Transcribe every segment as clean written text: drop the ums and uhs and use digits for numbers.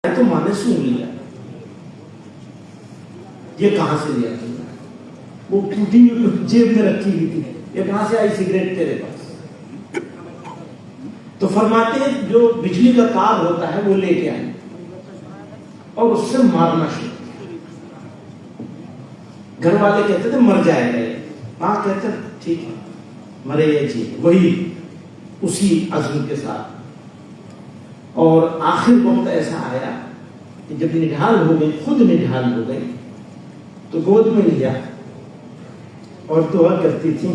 تو ماں نے سن لیا یہ کہاں سے لیا تم نے؟ وہ ٹوٹی ہوئی جیب میں رکھی ہوئی تھی، یہ کہاں سے آئی سگریٹ تیرے پاس؟ تو فرماتے ہیں جو بجلی کا تار ہوتا ہے وہ لے کے آئے اور اس سے مارنا شروع کیا۔ گھر والے کہتے تھے مر جائے گا، ماں کہتے ٹھیک ہے مرے یہ چیز، وہی اسی عزم کے ساتھ۔ اور آخر وقت ایسا آیا کہ جب نڈھال ہو گئی، خود نڈھال ہو گئی، تو گود میں لیا اور دعا کرتی تھی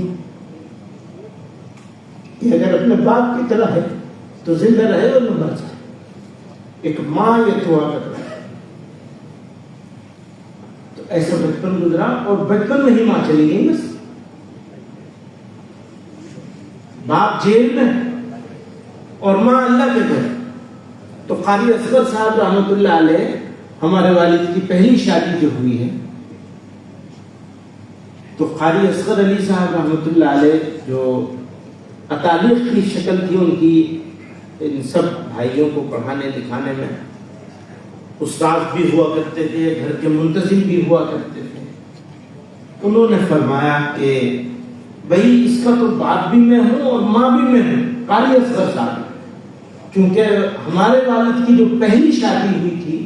کہ اگر اپنے باپ کی طرح ہے تو زندہ رہے اور نہ مر جائے۔ ایک ماں یہ دعا کر رہی ہے۔ تو ایسا بچپن گزرا اور بچپن میں ہی ماں چلی گئی، بس باپ جیل میں اور ماں اللہ کے گھر۔ تو قاری اصغر صاحب رحمۃ اللہ علیہ، ہمارے والد کی پہلی شادی جو ہوئی ہے، تو قاری اصغر علی صاحب رحمۃ اللہ علیہ جو اطالق کی شکل تھی ان کی، ان سب بھائیوں کو پڑھانے لکھانے میں استاد بھی ہوا کرتے تھے، گھر کے منتظم بھی ہوا کرتے تھے۔ انہوں نے فرمایا کہ بھائی اس کا تو باپ بھی میں ہوں اور ماں بھی میں ہوں، قاری اصغر صاحب، کیونکہ ہمارے والد کی جو پہلی شادی ہوئی تھی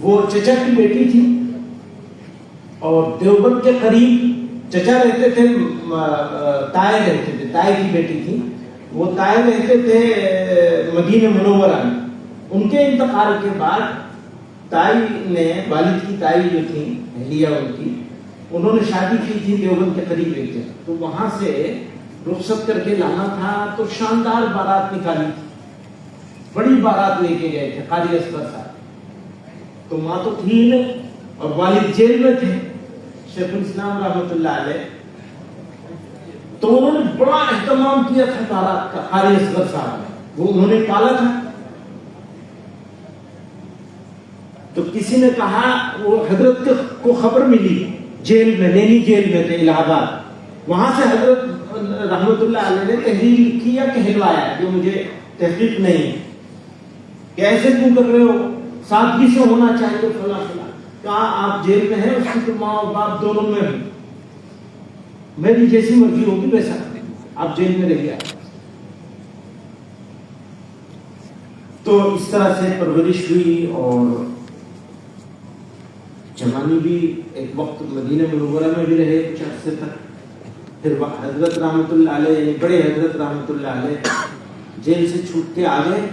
وہ چچا کی بیٹی تھی، اور دیوبند کے قریب چچا رہتے تھے، تائے رہتے تھے، تائے کی بیٹی تھی، وہ تائے رہتے تھے مدینہ منورہ میں۔ ان کے انتقال کے بعد تائی نے، والد کی تائی جو تھی اہلیہ ان کی، انہوں نے شادی کی تھی دیوبند کے قریب ایک جگہ، تو وہاں سے رخصت کر کے لانا تھا، تو شاندار بارات نکالی تھی، بڑی بارات لے کے گئے تھے قاری اصغر صاحب۔ تو ماں تو تھی نہیں اور والد جیل میں تھے، شیخ الاسلام رحمۃ اللہ علیہ، تو انہوں نے بڑا اہتمام کیا تھا بارات کا، قاری اصغر صاحب نے، وہ انہوں نے پالا تھا۔ تو کسی نے کہا، وہ حضرت کو خبر ملی جیل میں، نینی جیل میں تھے الہ آباد، وہاں سے حضرت رحمۃ اللہ علیہ نے تحریر لکھی یا کہلوایا، جو مجھے تحقیق نہیں کہ ایسے کیوں کر رہے ہو، سادگی سے ہونا چاہیے فلاں فلاں۔ کہا آپ جیل میں ہیں، اس کی تو ماں اور باپ دونوں میں ہوں، میری جیسی مرضی ہوگی ویسا کریں، آپ جیل میں رہیے۔ تو اس طرح سے پرورش ہوئی، اور جوانی بھی ایک وقت مدینہ منورہ میں بھی رہے کچھ عرصے تک۔ پھر حضرت رحمۃ اللہ علیہ، یعنی بڑے حضرت رحمۃ اللہ علیہ جیل سے چھوٹ کے آ گئے،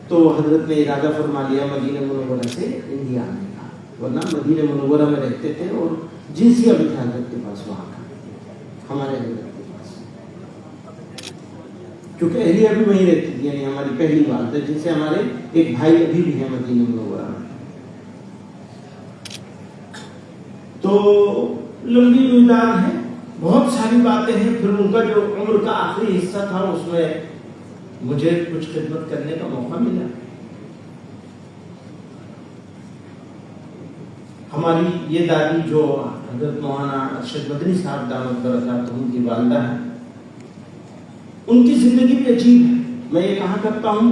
تو حضرت نے ارادہ فرما لیا مدینہ منورہ سے انڈیا آنے کا، ورنہ مدینہ منورہ میں رہتے تھے، اور جنسیہ بھی تھا حضرت کے پاس وہاں کا، ہمارے حضرت کے پاس، کیونکہ اہلیہ بھی وہیں رہتی تھی، یعنی ہماری پہلی والدہ، جن سے ہمارے ایک بھائی ابھی بھی ہیں مدینہ منورہ میں۔ تو لمبی رویداد ہے، بہت ساری باتیں ہیں۔ پھر ان کا جو عمر کا آخری حصہ تھا، اس میں مجھے کچھ خدمت کرنے کا موقع ملا۔ ہماری یہ دادی جو حضرت مولانا ارشد مدنی صاحب دامت برکاتہم کی والدہ ہیں، ان کی زندگی بھی عجیب ہے۔ میں یہ کہا کرتا ہوں،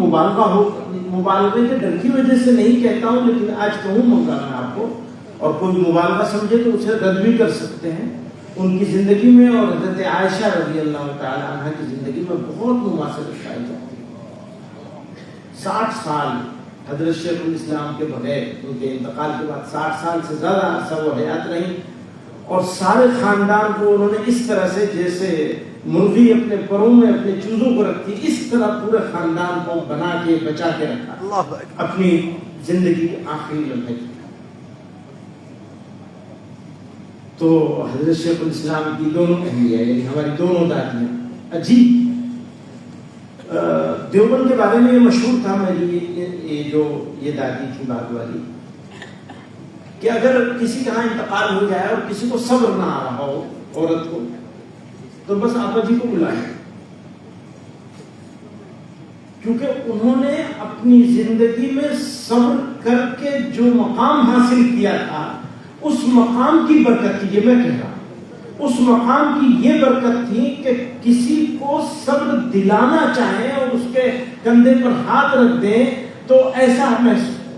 مبالغے کے ڈر کی وجہ سے نہیں کہتا ہوں، لیکن آج کہوں گا میں آپ کو، اور کوئی مبالغہ سمجھے تو اسے رد بھی کر سکتے ہیں۔ ان کی زندگی میں اور حضرت عائشہ رضی اللہ تعالی عنہ کی زندگی میں بہت مماثلت پائی جاتی ہے۔ 60 سال حضرت شیخ الاسلام کے بغیر، ان کے انتقال کے بعد 60 سال سے زیادہ عرصہ وہ حیات رہی، اور سارے خاندان کو انہوں نے اس طرح سے، جیسے مرغی اپنے پروں میں اپنے چوزوں کو رکھتی، اس طرح پورے خاندان کو بنا کے بچا کے رکھا اپنی زندگی کے آخری لمحے۔ تو حضرت شیخ الاسلام کی دونوں اہلیہ، یعنی ہماری دونوں دادیاں، عجیب دیوبند کے بارے میں یہ مشہور تھا میری یہ دادی تھی بعد والی، کہ اگر کسی کا انتقال ہو جائے اور کسی کو صبر نہ آ رہا ہو، عورت کو، تو بس آپا جی کو بلائیں، کیونکہ انہوں نے اپنی زندگی میں صبر کر کے جو مقام حاصل کیا تھا، اس مقام کی برکت تھی، یہ میں کہہ رہا ہوں، اس مقام کی یہ برکت تھی کہ کسی کو صبر دلانا چاہیں اور اس کے کندھے پر ہاتھ رکھ دیں تو ایسا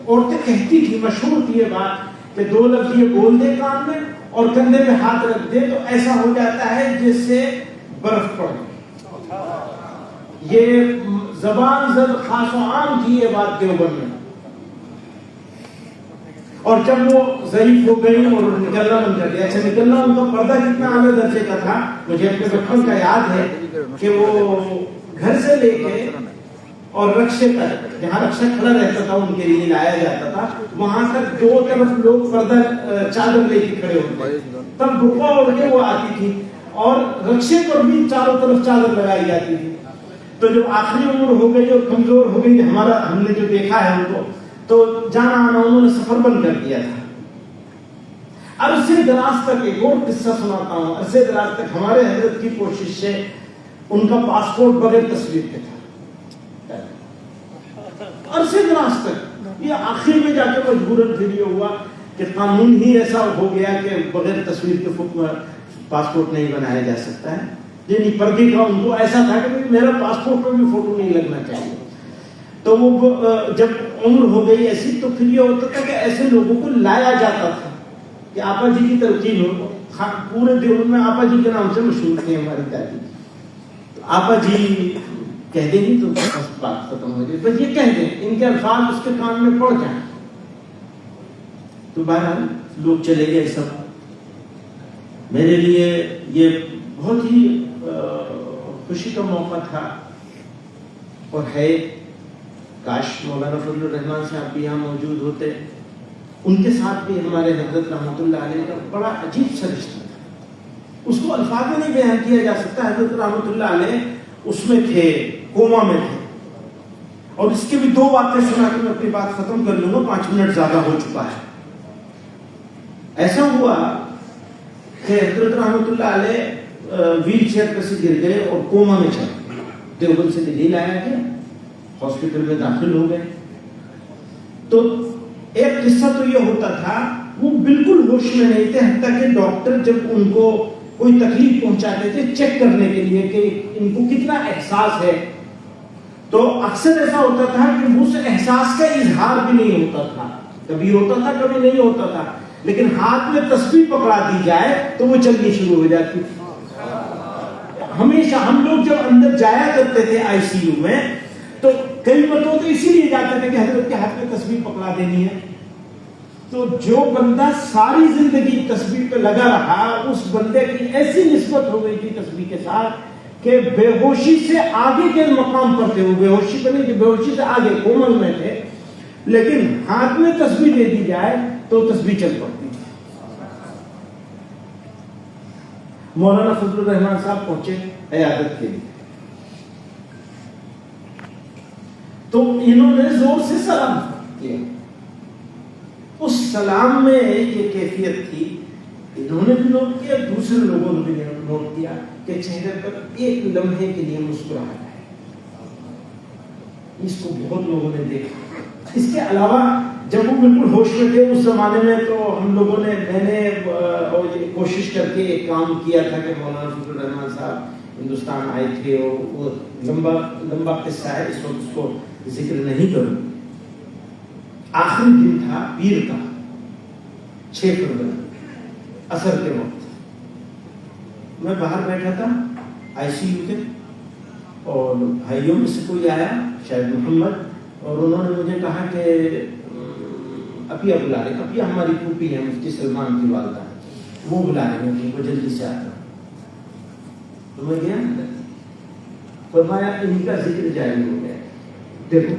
عورتیں کہتی تھی، مشہور تھی یہ بات کہ 2 لفظ یہ بول دے کان میں اور کندھے پہ ہاتھ رکھ دے تو ایسا ہو جاتا ہے جیسے برف پڑ گئی. یہ زبان زد خاص و عام تھی یہ بات دیوبند میں. اور جب وہ ضعیف ہو گئی اور نکلنا بند کر دیا. اچھا نکلنا ان کا پردہ کتنا اعلیٰ درجے کا تھا، مجھے اپنے بچپن کا یاد ہے کہ وہ گھر سے لے کے اور رکشے تک، جہاں رکشا کھڑا رہتا تھا ان کے لیے لایا جاتا تھا، وہاں تک 2 طرف لوگ پردہ چادر لے کے کھڑے ہوتے، تب برقع اوڑھ کے وہ آتی تھی اور رکشے پر بھی چاروں طرف چادر لگائی جاتی تھی. تو جب آخری عمر ہو گئی اور کمزور ہو گئی، ہم نے جو دیکھا ہے ان کو، تو جانا آنا انہوں نے سفر بند کر دیا تھا. عرصے دراز تک ایک اور قصہ سناتا ہوں. عرصے دراز تک ہمارے حضرت کی کوشش سے ان کا پاسپورٹ بغیر تصویر کے تھا. عرصے دراز تک، یہ آخر میں جا کے مجبوراً پھر یہ ہوا کہ قانون ہی ایسا ہو گیا کہ بغیر تصویر کے پاسپورٹ نہیں بنایا جا سکتا ہے. یعنی پردے کا ان کو ایسا تھا کہ میرا پاسپورٹ پہ بھی فوٹو نہیں لگنا چاہیے. تو وہ جب عمر ہو گئی ایسی، تو پھر یہ ہوتا تھا کہ ایسے لوگوں کو لایا جاتا تھا کہ آپا جی کی تلقین ہو. پورے دیوبند میں آپا جی کے نام سے مشہور تھے ہماری دادی. آپا جی کہہ دیں گی تو بات ختم ہو جائے، بس یہ کہہ دیں، ان کے الفاظ اس کے کان میں پڑ جائیں. تو بہرحال لوگ چلے گئے سب. میرے لیے یہ بہت ہی خوشی کا موقع تھا اور ہے. کاش مولانا فضل الرحمان صاحب بھی یہاں موجود ہوتے. ان کے ساتھ بھی ہمارے حضرت رحمۃ اللہ علیہ کا بڑا عجیب سا رشتہ تھا. اس کو الفاظ میں نہیں بیان کیا جا سکتا. حضرت رحمۃ اللہ علیہ اس میں تھے، کوما میں تھے. اور اس کے بھی 2 باتیں سنا کے میں اپنی بات ختم کر لوں گا، 5 منٹ زیادہ ہو چکا ہے. ایسا ہوا کہ حضرت رحمۃ اللہ علیہ ویل چیئر پر سے گر گئے اور کوما میں چلے گئے. دیوبند سے دلی لایا گیا، ہاسپٹل میں داخل ہو گئے. تو ایک قصہ تو یہ ہوتا تھا، وہ بالکل ہوش میں نہیں تھے، حتیٰ کہ ڈاکٹر جب ان کو کوئی تکلیف پہنچاتے تھے چیک کرنے کے لیے کہ ان کو کتنا احساس ہے، تو اکثر ایسا ہوتا تھا کہ اس احساس کا اظہار بھی نہیں ہوتا تھا. کبھی ہوتا تھا کبھی نہیں ہوتا تھا. لیکن ہاتھ میں تسبیح پکڑا دی جائے تو وہ چلنی شروع ہو جاتی. ہمیشہ ہم لوگ جب اندر جایا کرتے تھے آئی سی یو میں، تو کئی مرتبہ تو اسی لیے جاتے تھے کہ حضرت کے ہاتھ میں تسبیح پکڑا دینی ہے. تو جو بندہ ساری زندگی تسبیح پہ لگا رہا، اس بندے کی ایسی نسبت ہو گئی تھی تسبیح کے ساتھ کہ بے ہوشی سے آگے کے مقام پر تھے. وہ بے ہوشی پہ نہیں، بے ہوشی سے آگے کومل میں تھے، لیکن ہاتھ میں تسبیح دے دی جائے تو تسبیح چل پڑتی تھی. مولانا فضل الرحمان صاحب پہنچے عیادت کے لیے، تو انہوں نے زور سے سلام کیا. اس سلام میں یہ کیفیت تھی، انہوں نے بھی نوٹ کیا، دوسرے لوگوں نے بھی نوٹ کیا کہ چہرے پر ایک لمحے کے لیے مسکراہٹ ہے. اس کو بہت لوگوں نے دیکھا. اس کے علاوہ جب وہ بالکل ہوش میں تھے اس زمانے میں، تو ہم لوگوں نے، میں نے کوشش کر کے ایک کام کیا تھا کہ مولانا فضل الرحمان صاحب ہندوستان آئے تھے، اور وہ لمبا قصہ ہے، اس وقت اس کو ذکر نہیں کروں. آخری دن تھا پیر کا، 6 فروری عصر کے وقت. میں باہر بیٹھا تھا آئی سی یو کے، اور بھائیوں میں سے کوئی آیا، شاید محمد، اور انہوں نے مجھے کہا کہ اپیا بلا رہے. اپیا ہماری پھوپھی ہے، مفتی سلمان کی والدہ، وہ بلا رہے ہیں، وہ جلدی سے آتا. تو میں گیا، فرمایا ان کا ذکر جاری ہو گیا. دیکھو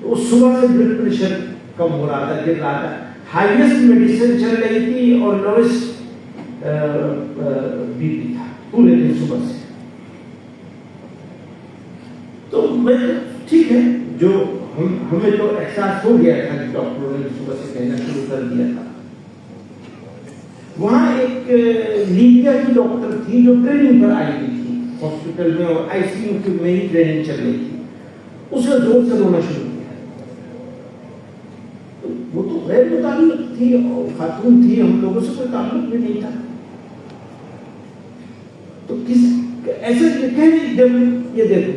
اس صبح سے بلڈ پریشر کم ہو رہا تھا، گر رہا تھا، ہائیسٹ میڈیسن چل رہی تھی اور لوئسٹ بی پی تھا پورے دن صبح سے. تو میں ٹھیک ہے، جو ہمیں تو احساس ہو گیا تھا کہ ڈاکٹروں نے صبح سے کہنا شروع کر دیا تھا. وہاں ایک لیبیا کی ڈاکٹر تھی جو ٹریننگ پر آئی ہوئی تھی ہاسپٹل میں، اور آئی سی یو میں ہی ٹریننگ چل رہی تھی. اس نے زور سے رونا شروع کیا. وہ تو غیر متعلق تھی اور خاتون تھی، ہم لوگوں سے کوئی تعلق بھی نہیں تھا. تو ایسے کہہ یہ دیکھو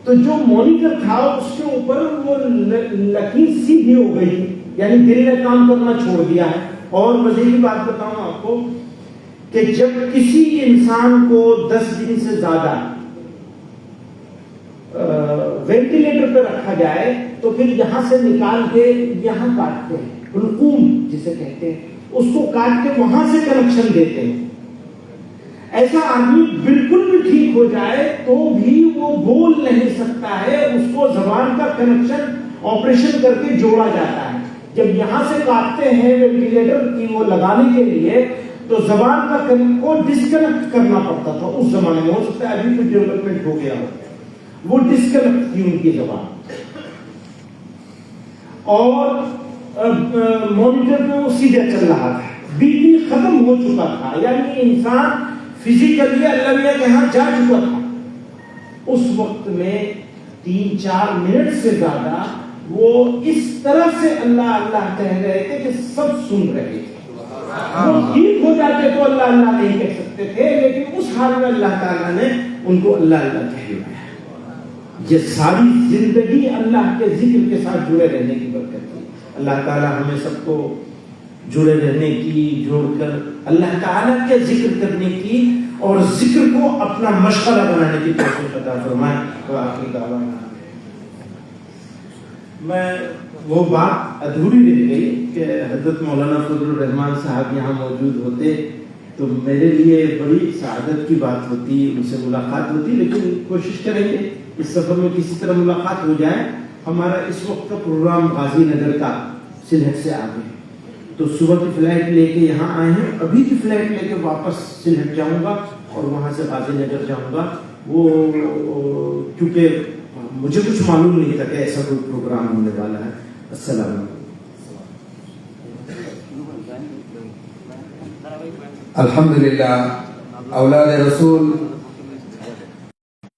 تو جو مانیٹر تھا اس کے اوپر وہ لکیر سیدھی ہو گئی تھی، یعنی دل نے کام کرنا چھوڑ دیا ہے. اور مزے کی بات بتاؤں آپ کو کہ جب کسی انسان کو 10 دن سے زیادہ وینٹیلیٹر پہ رکھا جائے تو پھر یہاں سے نکال کے یہاں کاٹتے ہیں، حلقوم جسے کہتے ہیں، اس کو کاٹ کے وہاں سے کنیکشن دیتے ہیں. ایسا آدمی بالکل بھی ٹھیک ہو جائے تو بھی وہ بول نہیں سکتا ہے، اس کو زبان کا کنیکشن آپریشن کر کے جوڑا جاتا ہے. جب یہاں سے کاٹتے ہیں وینٹیلیٹر کی وہ لگانے کے لیے تو زبان کا کو ڈسکنیکٹ کرنا پڑتا تھا اس زمانے میں. ہو سکتا ہے ابھی کچھ ڈیولپمنٹ ہو گیا ہو. وہ ڈسکنیکٹ تھی ان کی زبان. اور مانیٹر پہ وہ سیدھا چل رہا تھا، بی پی ختم ہو چکا تھا، یعنی انسان فزیکلی اللہ میاں کے ہاں جا چکا تھا. اس وقت میں 3-4 منٹ سے زیادہ وہ اس طرح سے اللہ اللہ کہہ رہے تھے کہ سب سن رہے تھے. وہ ٹھیک ہو جاتے تو اللہ اللہ نہیں کہہ سکتے تھے، لیکن اس حال میں اللہ تعالیٰ نے ان کو اللہ اللہ کہلوایا. یہ ساری زندگی اللہ کے ذکر کے ساتھ جڑے رہنے کی برکت تھی. اللہ تعالیٰ ہمیں سب کو جڑے رہنے کی، جوڑ کر اللہ تعالیٰ کے ذکر کرنے کی اور ذکر کو اپنا مشغلہ بنانے کی توفیق عطا فرمائے. وآخر دعوانا میں وہ بات ادھوری رہ گئی کہ حضرت مولانا فضل الرحمان صاحب یہاں موجود ہوتے تو میرے لیے بڑی سعادت کی بات ہوتی، ان سے ملاقات ہوتی. لیکن کوشش کریں گے اس سفر میں کسی طرح ملاقات ہو جائے. ہمارا اس وقت کا پروگرام غازی نگر کا سلہٹ سے آگے، تو صبح کی فلائٹ لے کے یہاں آئے ہیں. ابھی کی فلائٹ لے کے واپس سلہٹ جاؤں گا اور وہاں سے غازی نگر جاؤں گا. وہ کیونکہ مجھے کچھ معلوم نہیں تھا کہ ایسا کوئی پروگرام ہونے والا ہے. السلام علیکم. الحمدللہ اولاد رسول